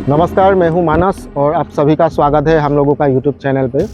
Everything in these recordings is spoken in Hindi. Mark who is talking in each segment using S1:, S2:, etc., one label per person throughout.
S1: नमस्कार, मैं हूं मानस और आप सभी का स्वागत है हम लोगों का यूट्यूब चैनल पे।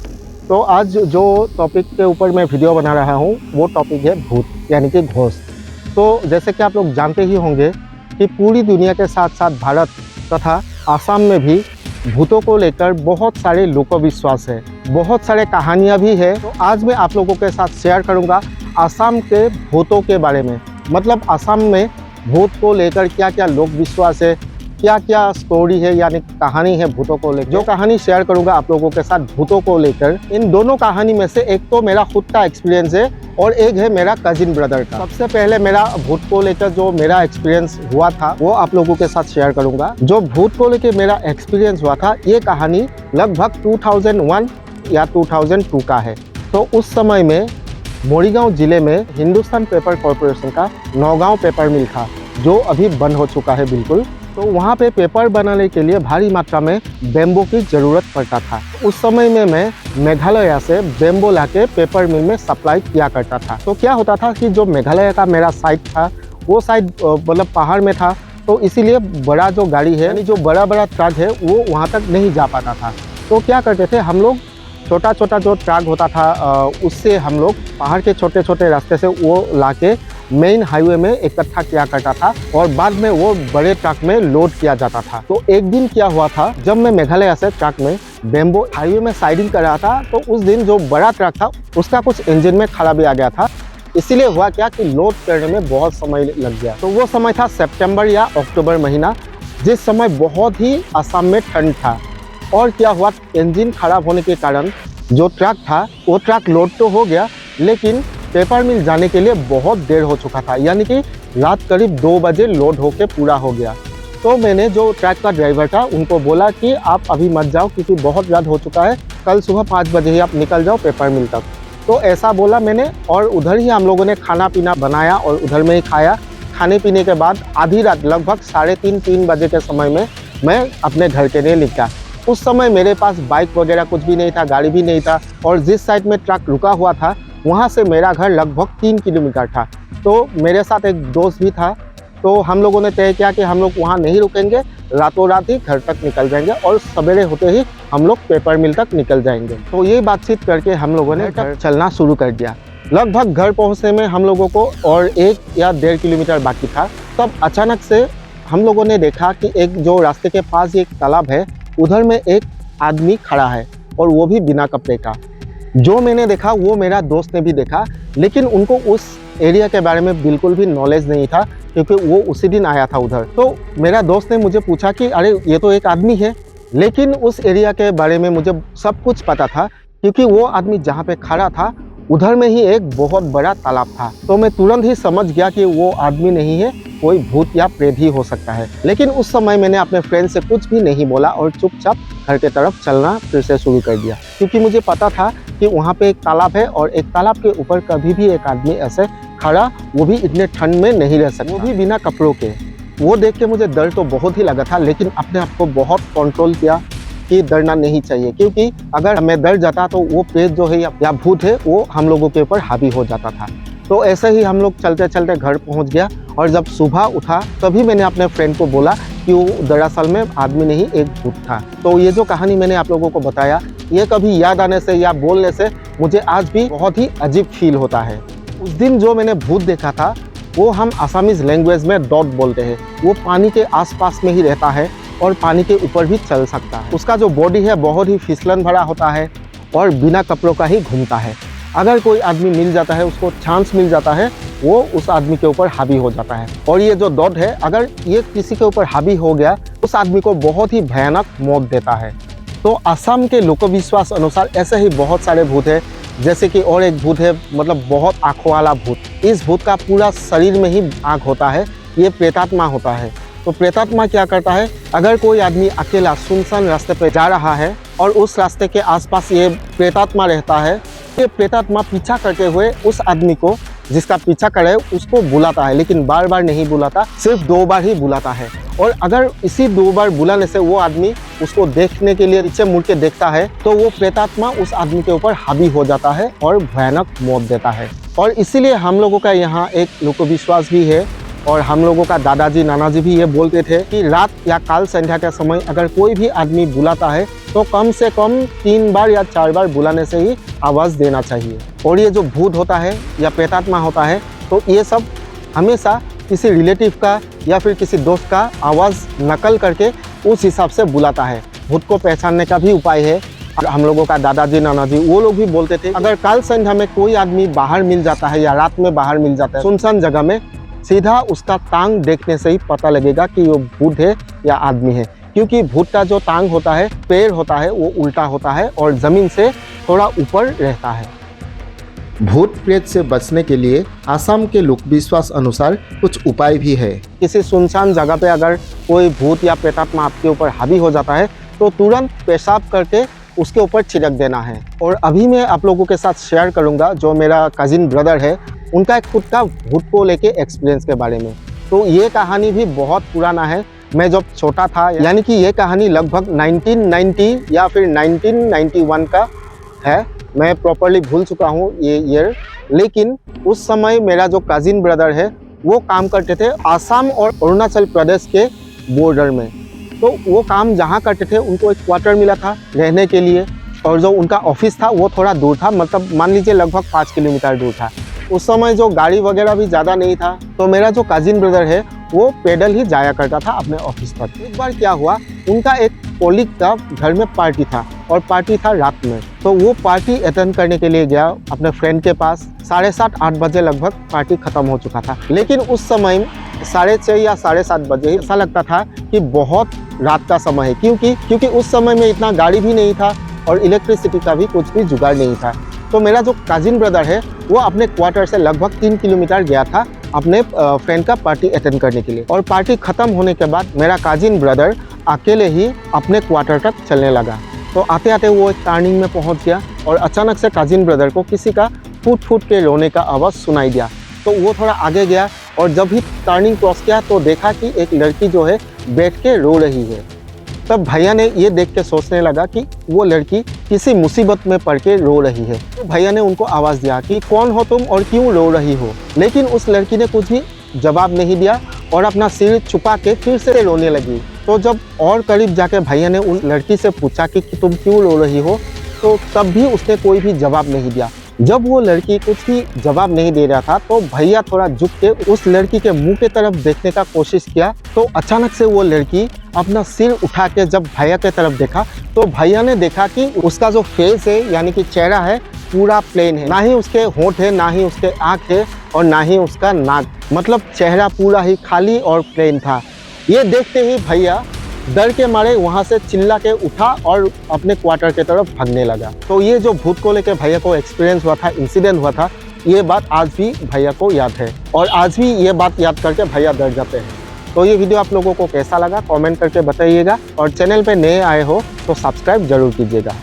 S1: तो आज जो टॉपिक के ऊपर मैं वीडियो बना रहा हूं वो टॉपिक है भूत यानी कि घोस्ट। तो जैसे कि आप लोग जानते ही होंगे कि पूरी दुनिया के साथ साथ भारत तथा आसाम में भी भूतों को लेकर बहुत सारे लोकविश्वास है, बहुत सारे कहानियाँ भी है। तो आज मैं आप लोगों के साथ शेयर करूँगा आसाम के भूतों के बारे में। मतलब आसाम में भूत को लेकर क्या क्या लोक विश्वास है, क्या क्या स्टोरी है यानी कहानी है भूतों को लेकर। जो कहानी शेयर करूंगा आप लोगों के साथ भूतों को लेकर, इन दोनों कहानी में से एक तो मेरा खुद का एक्सपीरियंस है और एक है मेरा कजिन ब्रदर का। सबसे पहले मेरा भूत को लेकर जो मेरा एक्सपीरियंस हुआ था वो आप लोगों के साथ शेयर करूंगा। जो भूत को लेकर मेरा एक्सपीरियंस हुआ था ये कहानी लगभग 2001 या 2002 का है। तो उस समय में मोरीगांव जिले में हिंदुस्तान पेपर कॉरपोरेशन का नौगांव पेपर मिल था जो अभी बंद हो चुका है बिल्कुल। तो वहाँ पे पेपर बनाने के लिए भारी मात्रा में बेम्बो की ज़रूरत पड़ता था। उस समय में मैं मेघालय से बेम्बो लाके पेपर मिल में सप्लाई किया करता था। तो क्या होता था कि जो मेघालय का मेरा साइट था वो साइट मतलब पहाड़ में था, तो इसीलिए बड़ा जो गाड़ी है यानी जो बड़ा बड़ा ट्रक है वो वहाँ तक नहीं जा पाता था। तो क्या करते थे हम लोग, छोटा छोटा जो ट्रक होता था उससे हम लोग पहाड़ के छोटे छोटे रास्ते से वो लाके मेन हाईवे में इकट्ठा किया करता था और बाद में वो बड़े ट्रक में लोड किया जाता था। तो एक दिन क्या हुआ था, जब मैं मेघालय से ट्रक में बेम्बो हाईवे में साइडिंग कर रहा था तो उस दिन जो बड़ा ट्रक था उसका कुछ इंजन में खराबी आ गया था। इसीलिए हुआ क्या कि लोड करने में बहुत समय लग गया। तो वो समय था सितंबर या अक्टूबर महीना, जिस समय बहुत ही आसाम में ठंड था। और क्या हुआ, इंजन खराब होने के कारण जो ट्रक था वो ट्रक लोड तो हो गया लेकिन पेपर मिल जाने के लिए बहुत देर हो चुका था, यानी कि रात करीब 2 बजे लोड होके पूरा हो गया। तो मैंने जो ट्रक का ड्राइवर था उनको बोला कि आप अभी मत जाओ क्योंकि बहुत रात हो चुका है, कल सुबह 5 बजे ही आप निकल जाओ पेपर मिल तक। तो ऐसा बोला मैंने और उधर ही हम लोगों ने खाना पीना बनाया और उधर में ही खाया। खाने पीने के बाद आधी रात लगभग 3:30 बजे के समय में मैं अपने घर के लिए निकला। उस समय मेरे पास बाइक वगैरह कुछ भी नहीं था, गाड़ी भी नहीं था और जिस साइड में ट्रक रुका हुआ था वहाँ से मेरा घर लगभग 3 किलोमीटर था। तो मेरे साथ एक दोस्त भी था, तो हम लोगों ने तय किया कि हम लोग वहाँ नहीं रुकेंगे, रातों रात ही घर तक निकल जाएंगे और सवेरे होते ही हम लोग पेपर मिल तक निकल जाएंगे। तो ये बातचीत करके हम लोगों ने घर चलना शुरू कर दिया। लगभग घर पहुँचने में हम लोगों को और 1 या 1.5 किलोमीटर बाकी था। तब अचानक से हम लोगों ने देखा कि एक जो रास्ते के पास एक तालाब है उधर में एक आदमी खड़ा है और वो भी बिना कपड़े का। जो मैंने देखा वो मेरा दोस्त ने भी देखा, लेकिन उनको उस एरिया के बारे में बिल्कुल भी नॉलेज नहीं था क्योंकि वो उसी दिन आया था उधर। तो मेरा दोस्त ने मुझे पूछा कि अरे ये तो एक आदमी है, लेकिन उस एरिया के बारे में मुझे सब कुछ पता था क्योंकि वो आदमी जहाँ पे खड़ा था उधर में ही एक बहुत बड़ा तालाब था। तो मैं तुरंत ही समझ गया कि वो आदमी नहीं है, कोई भूत या प्रेत ही हो सकता है। लेकिन उस समय मैंने अपने फ्रेंड से कुछ भी नहीं बोला और चुपचाप घर के तरफ चलना फिर से शुरू कर दिया क्योंकि मुझे पता था कि वहाँ पे एक तालाब है और एक तालाब के ऊपर कभी भी एक आदमी ऐसे खड़ा, वो भी इतने ठंड में नहीं रह सकता, वो भी बिना कपड़ों के। वो देख के मुझे डर तो बहुत ही लगा था, लेकिन अपने आप को बहुत कंट्रोल किया कि डरना नहीं चाहिए क्योंकि अगर मैं डर जाता तो वो प्रेत जो है या भूत है वो हम लोगों के ऊपर हावी हो जाता था। तो ऐसे ही हम लोग चलते चलते घर पहुंच गया और जब सुबह उठा तभी मैंने अपने फ्रेंड को बोला कि वो दरअसल में आदमी नहीं एक भूत था। तो ये जो कहानी मैंने आप लोगों को बताया ये कभी याद आने से या बोलने से मुझे आज भी बहुत ही अजीब फील होता है। उस दिन जो मैंने भूत देखा था वो हम आसामीज लैंग्वेज में डॉट बोलते हैं। वो पानी के आसपास में ही रहता है और पानी के ऊपर भी चल सकता है। उसका जो बॉडी है बहुत ही फिसलन भरा होता है और बिना कपड़ों का ही घूमता है। अगर कोई आदमी मिल जाता है, उसको चांस मिल जाता है, वो उस आदमी के ऊपर हावी हो जाता है। और ये जो डॉट है अगर ये किसी के ऊपर हावी हो गया उस आदमी को बहुत ही भयानक मौत देता है। तो असम के लोकविश्वास अनुसार ऐसे ही बहुत सारे भूत है, जैसे कि और एक भूत है मतलब बहुत आँखों वाला भूत। इस भूत का पूरा शरीर में ही आँख होता है, ये प्रेतात्मा होता है। तो प्रेतात्मा क्या करता है, अगर कोई आदमी अकेला सुनसान रास्ते पर जा रहा है और उस रास्ते के आसपास ये प्रेतात्मा रहता है, ये प्रेतात्मा पीछा करते हुए उस आदमी को जिसका पीछा करे उसको बुलाता है, लेकिन बार बार नहीं बुलाता, सिर्फ 2 बार ही बुलाता है। और अगर इसी 2 बार बुलाने से वो आदमी उसको देखने के लिए पीछे मुड़ के देखता है तो वो प्रेतात्मा उस आदमी के ऊपर हावी हो जाता है और भयानक मौत देता है। और इसीलिए हम लोगों का यहाँ एक लोकविश्वास भी है और हम लोगों का दादाजी नानाजी भी ये बोलते थे कि रात या काल संध्या के समय अगर कोई भी आदमी बुलाता है तो कम से कम 3 बार या 4 बार बुलाने से ही आवाज़ देना चाहिए। और ये जो भूत होता है या प्रेतात्मा होता है तो ये सब हमेशा किसी रिलेटिव का या फिर किसी दोस्त का आवाज़ नकल करके उस हिसाब से बुलाता है। भूत को पहचानने का भी उपाय है। हम लोगों का दादाजी नानाजी वो लोग भी बोलते थे अगर काल संध्या में कोई आदमी बाहर मिल जाता है या रात में बाहर मिल जाता है सुनसान जगह में, सीधा उसका टांग देखने से ही पता लगेगा कि वो भूत है या आदमी है, क्योंकि भूत का जो टांग होता है, पैर होता है, वो उल्टा होता है और ज़मीन से थोड़ा ऊपर रहता है। भूत प्रेत से बचने के लिए आसाम के लोक विश्वास अनुसार कुछ उपाय भी है। किसी सुनसान जगह पे अगर कोई भूत या प्रेतात्मा आपके ऊपर हावी हो जाता है तो तुरंत पेशाब करके उसके ऊपर छिड़क देना है। और अभी मैं आप लोगों के साथ शेयर करूंगा जो मेरा कजिन ब्रदर है, उनका एक खुद का भूत को लेके एक्सपीरियंस के बारे में। तो ये कहानी भी बहुत पुराना है। मैं जब छोटा था, यानी कि ये कहानी लगभग 1990 या फिर 1991 का है, मैं प्रॉपरली भूल चुका हूँ ये ईयर। लेकिन उस समय मेरा जो कजिन ब्रदर है वो काम करते थे आसाम और अरुणाचल प्रदेश के बॉर्डर में। तो वो काम जहाँ करते थे उनको एक क्वार्टर मिला था रहने के लिए, और जो उनका ऑफिस था वो थोड़ा दूर था, मतलब मान लीजिए लगभग 5 किलोमीटर दूर था। उस समय जो गाड़ी वगैरह भी ज़्यादा नहीं था, तो मेरा जो कजिन ब्रदर है वो पैदल ही जाया करता था अपने ऑफिस तक। एक बार क्या हुआ, उनका एक कोलीग का घर में पार्टी था और पार्टी था रात में। तो वो पार्टी अटेंड करने के लिए गया अपने फ्रेंड के पास। 7:30-8 बजे लगभग पार्टी खत्म हो चुका था, लेकिन उस समय 6:30 या 7:30 बजे ही ऐसा लगता था कि बहुत रात का समय है, क्योंकि उस समय में इतना गाड़ी भी नहीं था और इलेक्ट्रिसिटी का भी कुछ भी जुगाड़ नहीं था। तो मेरा जो कजिन ब्रदर है वो अपने क्वार्टर से लगभग 3 किलोमीटर गया था अपने फ्रेंड का पार्टी अटेंड करने के लिए। और पार्टी खत्म होने के बाद मेरा कजिन ब्रदर अकेले ही अपने क्वार्टर तक चलने लगा। तो आते आते वो एक टर्निंग में पहुंच गया और अचानक से कजिन ब्रदर को किसी का फूट फूट के रोने का आवाज़ सुनाई दिया। तो वो थोड़ा आगे गया और जब भी टर्निंग क्रॉस किया तो देखा कि एक लड़की जो है बैठ के रो रही है। तब भैया ने ये देख के सोचने लगा कि वो लड़की किसी मुसीबत में पड़ के रो रही है। तो भैया ने उनको आवाज़ दिया कि कौन हो तुम और क्यों रो रही हो। लेकिन उस लड़की ने कुछ भी जवाब नहीं दिया और अपना सिर छुपा के फिर से रोने लगी। तो जब और करीब जाके भैया ने उन लड़की से पूछा कि तुम क्यों रो रही हो, तो तब भी उसने कोई भी जवाब नहीं दिया। जब वो लड़की कुछ भी जवाब नहीं दे रहा था तो भैया थोड़ा झुक के उस लड़की के मुंह की तरफ देखने का कोशिश किया। तो अचानक से वो लड़की अपना सिर उठा के जब भैया की तरफ देखा तो भैया ने देखा कि उसका जो फेस है, यानी कि चेहरा है, पूरा प्लेन है। ना ही उसके होंठ है, ना ही उसके आँख है और ना ही उसका नाक, मतलब चेहरा पूरा ही खाली और प्लेन था। ये देखते ही भैया डर के मारे वहाँ से चिल्ला के उठा और अपने क्वार्टर की तरफ भागने लगा। तो ये जो भूत को लेके भैया को एक्सपीरियंस हुआ था, इंसिडेंट हुआ था, ये बात आज भी भैया को याद है और आज भी ये बात याद करके भैया डर जाते हैं। तो ये वीडियो आप लोगों को कैसा लगा कमेंट करके बताइएगा और चैनल पे नए आए हो तो सब्सक्राइब जरूर कीजिएगा।